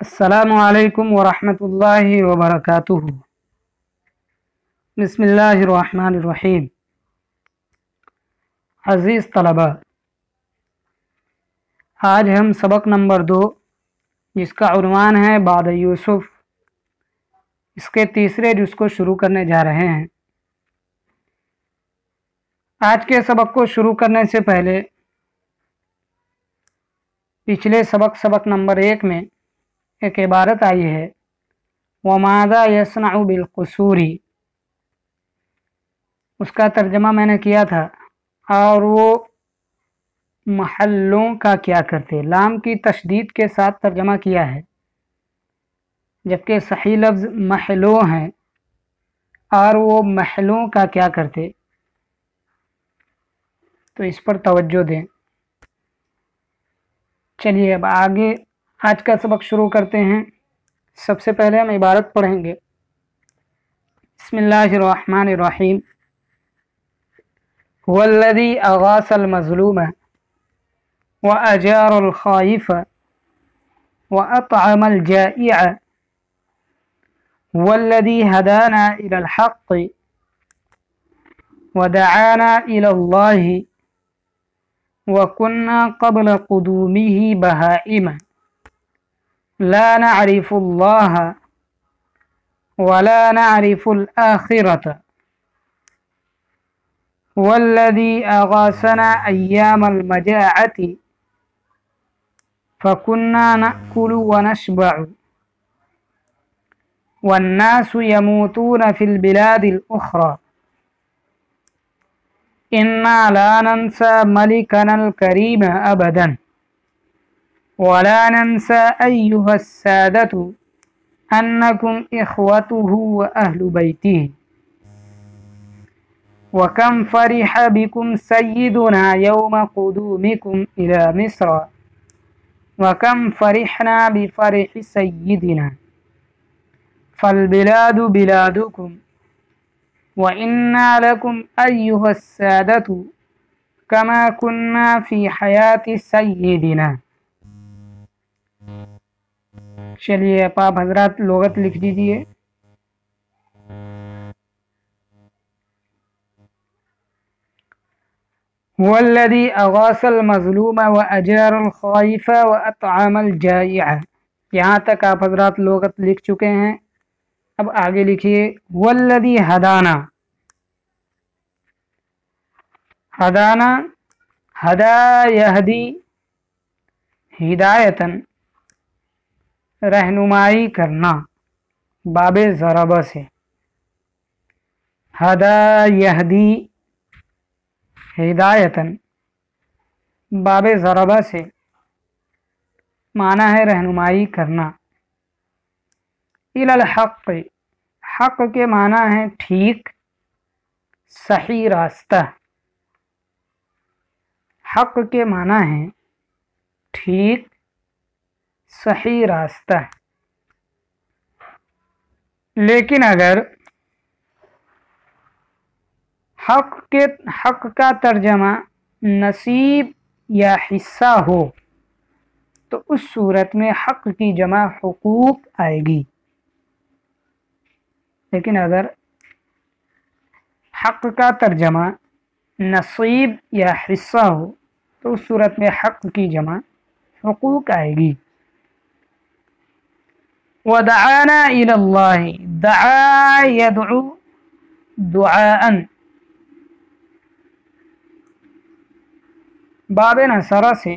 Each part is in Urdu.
السلام علیکم ورحمۃ اللہ وبرکاتہ۔ بسم اللہ الرحمن الرحیم۔ عزیز طلبہ، آج ہم سبق نمبر 2 جس کا عنوان ہے بعد یوسف، اس کے تیسرے جز کو شروع کرنے جا رہے ہیں۔ آج کے سبق کو شروع کرنے سے پہلے پچھلے سبق نمبر 1 میں ایک عبارت آئی ہے وَمَاذَا يَصْنَعُ بِالْقُصُورِ، اس کا ترجمہ میں نے کیا تھا، اور وہ محلوں کا کیا کرتے، لام کی تشدید کے ساتھ ترجمہ کیا ہے، جبکہ صحیح لفظ محلوں ہے، اور وہ محلوں کا کیا کرتے، تو اس پر توجہ دیں۔ چلیے اب آگے آج کا سبق شروع کرتے ہیں۔ سب سے پہلے ہم عبارت پڑھیں گے۔ بسم اللہ الرحمن الرحیم۔ هو الذی اغاث المظلوم واجار الخائف واطعم الجائع هو الذی هدانا الى الحق ودعانا الى اللہ وكنا قبل قدومه بهائم لا نعرف الله ولا نعرف الآخرة والذي أغاثنا أيام المجاعة فكنا نأكل ونشبع والناس يموتون في البلاد الأخرى إنا لا ننسى ملكنا الكريم أبدا ولا ننسى أيها السادة أنكم إخوته وأهل بيته وكم فرح بكم سيدنا يوم قدومكم إلى مصر وكم فرحنا بفرح سيدنا فالبلاد بلادكم وإنا لكم أيها السادة كما كنا في حياة سيدنا۔ چلیے اب آپ حضرات لغت لکھ دیجئے۔ هو الذي أغاث المظلوم وأجار الخائف وأطعم الجائع، یہاں تک آپ حضرات لغت لکھ چکے ہیں۔ اب آگے لکھیے هو الذي هدانا۔ ہدانا، ہدا یہدی ہدایتاً، رہنمائی کرنا، باب ضربہ سے۔ ہدا یہدی ہدایتاً، باب ضربہ سے، معنی ہے رہنمائی کرنا۔ الی الحق، حق کے معنی ہے ٹھیک، صحیح راستہ۔ حق کے معنی ہے ٹھیک، صحیح راستہ۔ لیکن اگر حق کا ترجمہ نصیب یا حصہ ہو تو اس صورت میں حق کی جمع حقوق آئے گی، لیکن اگر حق کا ترجمہ نصیب یا حصہ ہو تو اس صورت میں حق کی جمع حقوق آئے گی۔ وَدَعَانَا إِلَى اللَّهِ، دعا يدعو دعاءً، باب نصرہ سے،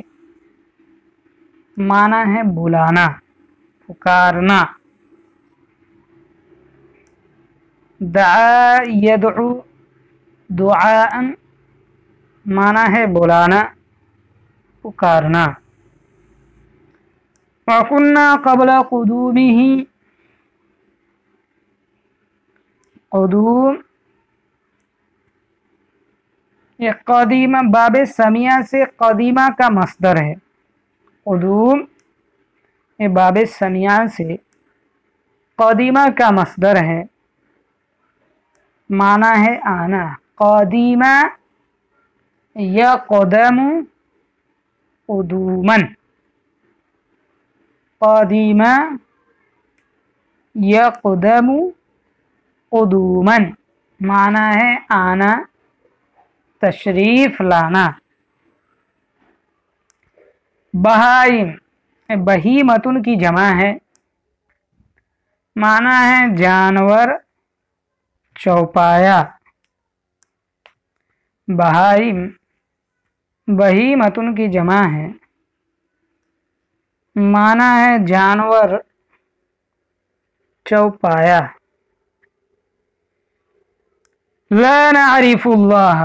معنی ہے بلانا، پکارنا۔ دعا يدعو دعاءً، معنی ہے بلانا، پکارنا۔ وَكُنَّا قَبْلَ قُدُومِهِ، قدوم یہ قدیمہ، باب سمیہ سے قدیمہ کا مصدر ہے۔ قدوم یہ باب سمیہ سے قدیمہ کا مصدر ہے، معنی ہے آنا. قدیمہ یقدم قدوما، قدیمہ یقدم قدوما، معنی ہے آنا، تشریف لانا. بہائم، بہیمتن کی جمع ہے، معنی ہے جانور، چوپایا. بہائم بہیمتن کی جمع ہے، معنی ہے جانور، چوپایا. لا نعرف اللہ،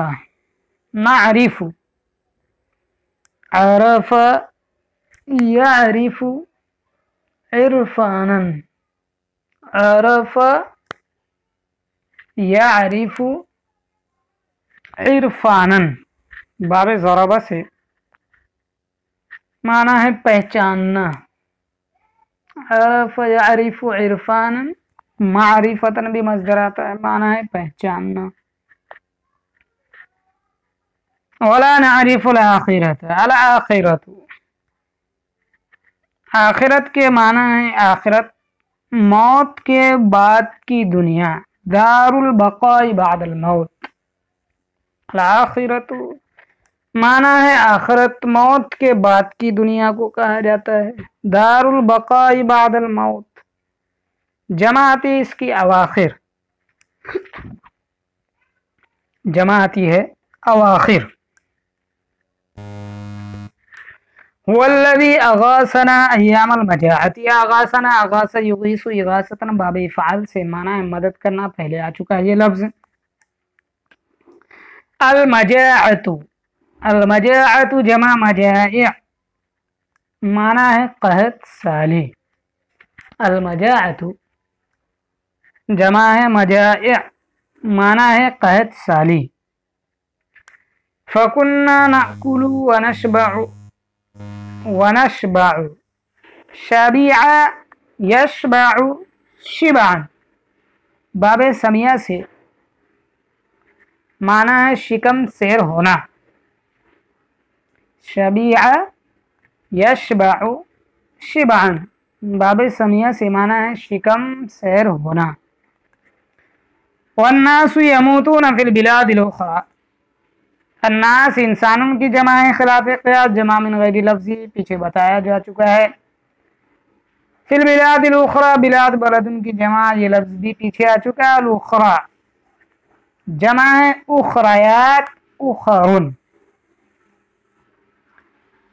نعرف، عرف یعرف عرفانا، عرف یعرف عرفانا، باب ضربہ سے، معنی ہے پہچاننا. عرف یعرف عرفانا، معرفتاً بھی مصدر آتا ہے، معنی ہے پہچاننا. ولا نعرف الآخرۃ، الآخرۃ، آخرت کے معنی ہے آخرت، موت کے بعد کی دنیا، دار البقاء بعد الموت. الآخرۃ معنی ہے آخرت، موت کے بعد کی دنیا کو کہا جاتا ہے. دار البقاء بعد الموت، جمع آتی ہے اس کی اواخر، جمع آتی ہے اواخر. والذی اغاثنا ایام المجاعۃ، اغاثنا، اغاث یغیث اغاثۃ، باب فعل سے، معنی ہے مدد کرنا، پہلے آ چکا ہے یہ لفظ. المجاعۃ، المجاعۃ جمع مجائع، معنی ہے قحط سالی. المجاعۃ جمع ہے مجائع، معنی ہے قحط سالی. فَكُنَّا نَأْكُلُ وَنَشْبَعُ، ونشبع، شبع یشبع شبعا، باب سمیہ سے، معنی ہے شکم سیر ہونا. شبع یشبع شبعا، باب سمیہ سے، معنی ہے شکم سیر ہونا. والناس یموتون فی البلاد الاخرى، الناس انسانوں کی جمع ہے، خلاف قیاس جمع من غیر لفظی، پیچھے بتایا جا چکا ہے. فی البلاد الاخرى، بلاد بلدن کی جمع، یہ لفظ بھی پیچھے آ چکا ہے. الاخرى جمع ہے اخریات، اخرن.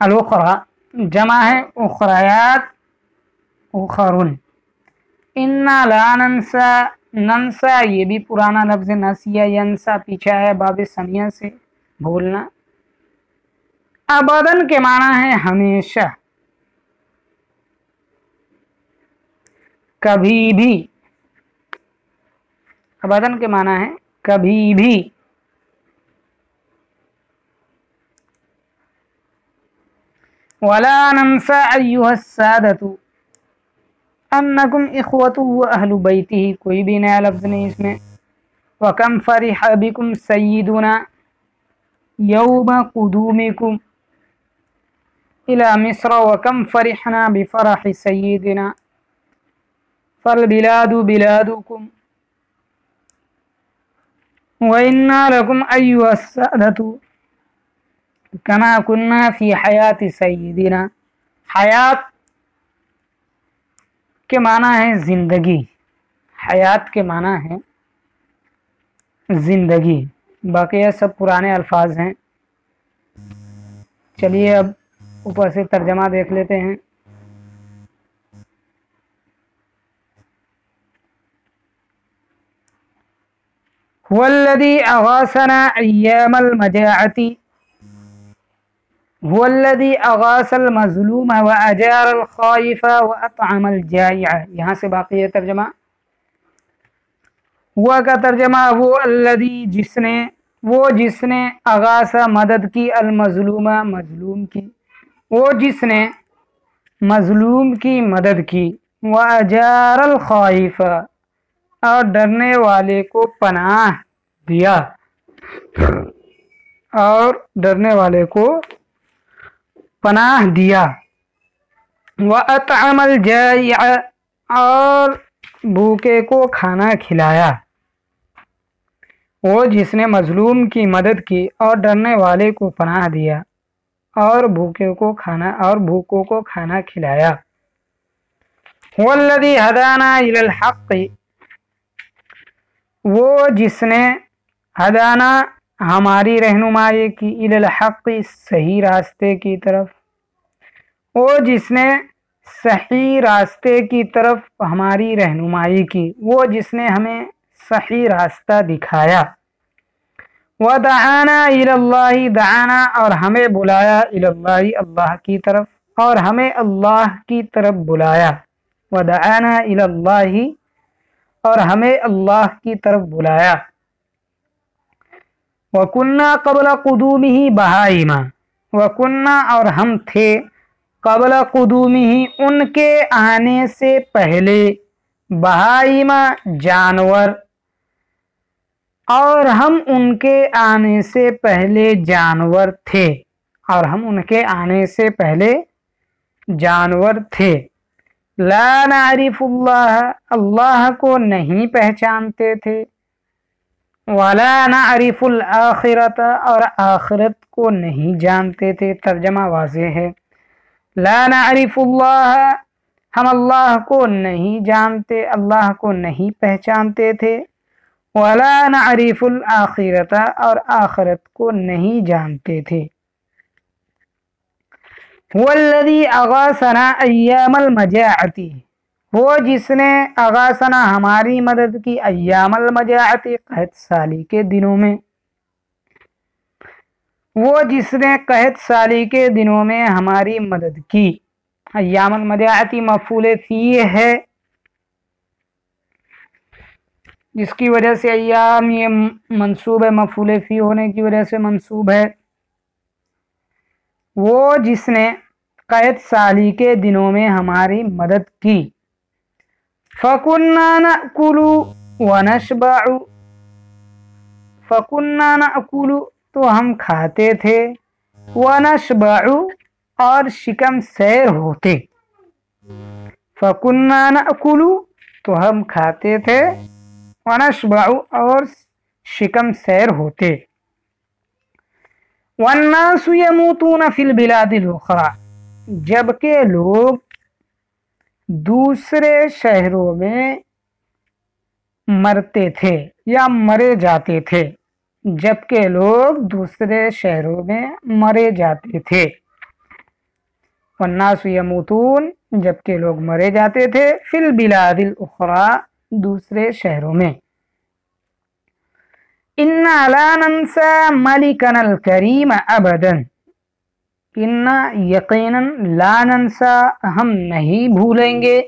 الاخرى جمع ہے اخریات، اخرن. انا لا ننسى، ننسا یہ بھی پرانا لفظ، نسیہ ینسا پیچھا ہے باب سمیہ سے، بھولنا. ابداً کے معنی ہے ہمیشہ، کبھی بھی. ابداً کے معنی ہے کبھی بھی. ولا ننسى ایھا السادۃ انکم اخوۃ اہل بیتہ، کوئی بھی نیا لفظ نہیں اس میں. وکم فرح بکم سیدنا یوم قدومکم الى مصر، وکم فرحنا بفرح سیدنا فالبلاد بلادکم وإنا لکم ایھا السادۃ کما کنا فی حیات سیدنا. حیات کے معنی ہے زندگی، حیات کے معنی ہے زندگی. باقی یہ سب پرانے الفاظ ہیں. چلیے اب اوپر سے ترجمہ دیکھ لیتے ہیں. والذی اغاثنا ایام المجاعۃ، هو الذی اغاث المظلوم واجار الخائف واطعم الجائع. یہاں سے باقی ہے ترجمہ. ہوا کا ترجمہ وہ الذی، جس نے، وہ جس نے، اغاث مدد کی، المظلومہ مظلوم کی، وہ جس نے مظلوم کی مدد کی، وَأَجَارَ الْخَائِفَ اور ڈرنے والے کو پناہ دیا، اور ڈرنے والے کو پناہ دیا۔ وَأَطْعَمَ الْجَائِعَ اور بھوکے کو کھانا کھلایا۔ وہ جس نے مظلوم کی مدد کی اور ڈرنے والے کو پناہ دیا اور بھوکوں کو کھانا کھلایا۔ وَالَّذِي هَدَانَا إِلَى الْحَقِّ وہ جس نے ہدانا ہماری رہنمائی کی، إِلَى الْحَقِّ صحیح راستے کی طرف، وہ جس نے صحیح راستے کی طرف ہماری رہنمائی کی، وہ جس نے ہمیں صحیح راستہ دکھایا۔ وَدَعَانَا إِلَى اللَّهِ دعانا اور ہمیں بلایا، إِلَى اللَّهِ اللہ کی طرف، اور ہمیں اللہ کی طرف بلایا۔ وَدَعَانَا إِلَى اللَّهِ اور ہمیں اللہ کی طرف بلایا۔ وَكُنَّا قَبْلَ قُدُومِهِ بَهَائِمَ وَكُنَّا اور ہم تھے، قبل قدومه ان کے آنے سے پہلے، بہائم جانور، اور ہم ان کے آنے سے پہلے جانور تھے، اور ہم ان کے آنے سے پہلے جانور تھے۔ لا نعرف اللہ اللہ کو نہیں پہچانتے تھے، ولا نعرف الآخرۃ اور آخرت کو نہیں جانتے تھے۔ ترجمہ واضح ہے، لا نعرف اللہ ہم اللہ کو نہیں جانتے، اللہ کو نہیں پہچانتے تھے، ولا نعرف الآخرۃ اور آخرت کو نہیں جانتے تھے۔ والذی اغاثنا ایام المجاعۃ وہ جس نے اغاثنا ہماری مدد کی، ایام المجاعۃ قحط سالی کے دنوں میں، وہ جس نے قحط سالی کے دنوں میں ہماری مدد کی۔ ایام المجاعۃ مفعول فی ہے، جس کی وجہ سے ایام یہ منصوب ہے، مفعول فی ہونے کی وجہ سے منصوب ہے۔ وہ جس نے قحط سالی کے دنوں میں ہماری مدد کی۔ فَكُنَّا نَأْكُلُ وَنَشْبَعُ فَكُنَّا نَأْكُلُ تو ہم کھاتے تھے، وَنَشْبَعُ اور شکم سیر ہوتے۔ فَكُنَّا نَأْكُلُ تو ہم کھاتے تھے، وَنَشْبَعُ اور شکم سیر ہوتے۔ وَالنَّاسُ يَمُوتُونَ فِي الْبِلَادِ الْأُخْرَى جبکہ لوگ دوسرے شہروں میں مرتے تھے یا مرے جاتے تھے، جبکہ لوگ دوسرے شہروں میں مرے جاتے تھے۔ والناس یموتون جبکہ لوگ مرے جاتے تھے، فی البلاد الاخری دوسرے شہروں میں۔ انا لا ننسى ملکنا الکریم ابدا انا یقینا لا ننسى ہم نہیں بھولیں گے،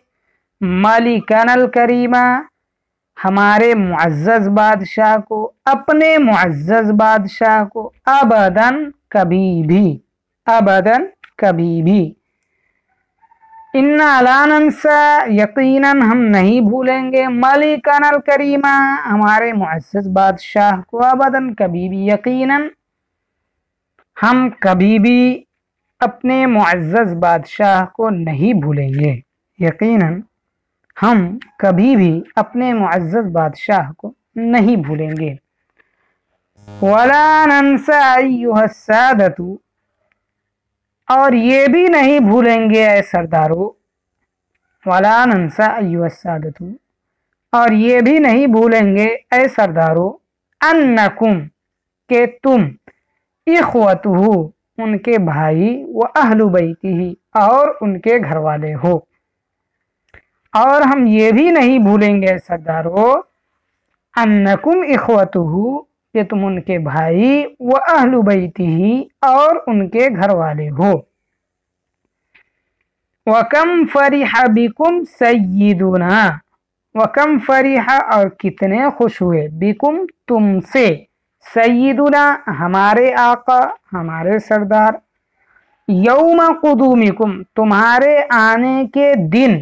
ملکنا الکریم ہمارے معزز بادشاہ کو، اپنے معزز بادشاہ کو، ابداً کبھی بھی، ابداً کبھی بھی۔ انا لا ننسى یقیناً ہم نہیں بھولیں گے، ملکنا الکریم ہمارے معزز بادشاہ کو، ابداً کبھی بھی، یقیناً ہم کبھی بھی اپنے معزز بادشاہ کو نہیں بھولیں گے، یقیناً ہم کبھی بھی اپنے معزز بادشاہ کو نہیں بھولیں گے۔ وَلَا نَنْسَى أَيُّهَا السَّادَةُ اور یہ بھی نہیں بھولیں گے اے سردارو، وَلَا نَنْسَى أَيُّهَا السَّادَةُ اور یہ بھی نہیں بھولیں گے اے سردارو، أَنَّكُمْ کہ تم، إِخْوَتُهُ ان کے بھائی، وَأَهْلُ بَيْتِهِ اور ان کے گھر والے ہو۔ اور ہم یہ بھی نہیں بھولیں گے سردارو، انکم اخوتہ کہ تم ان کے بھائی، واہل بیتہ اور ان کے گھر والے ہو۔ وکم فرح بکم سیدنا وکم فرح اور کتنے خوش ہوئے، بکم تم سے، سیدنا ہمارے آقا، ہمارے سردار، یوم قدومکم تمہارے آنے کے دن،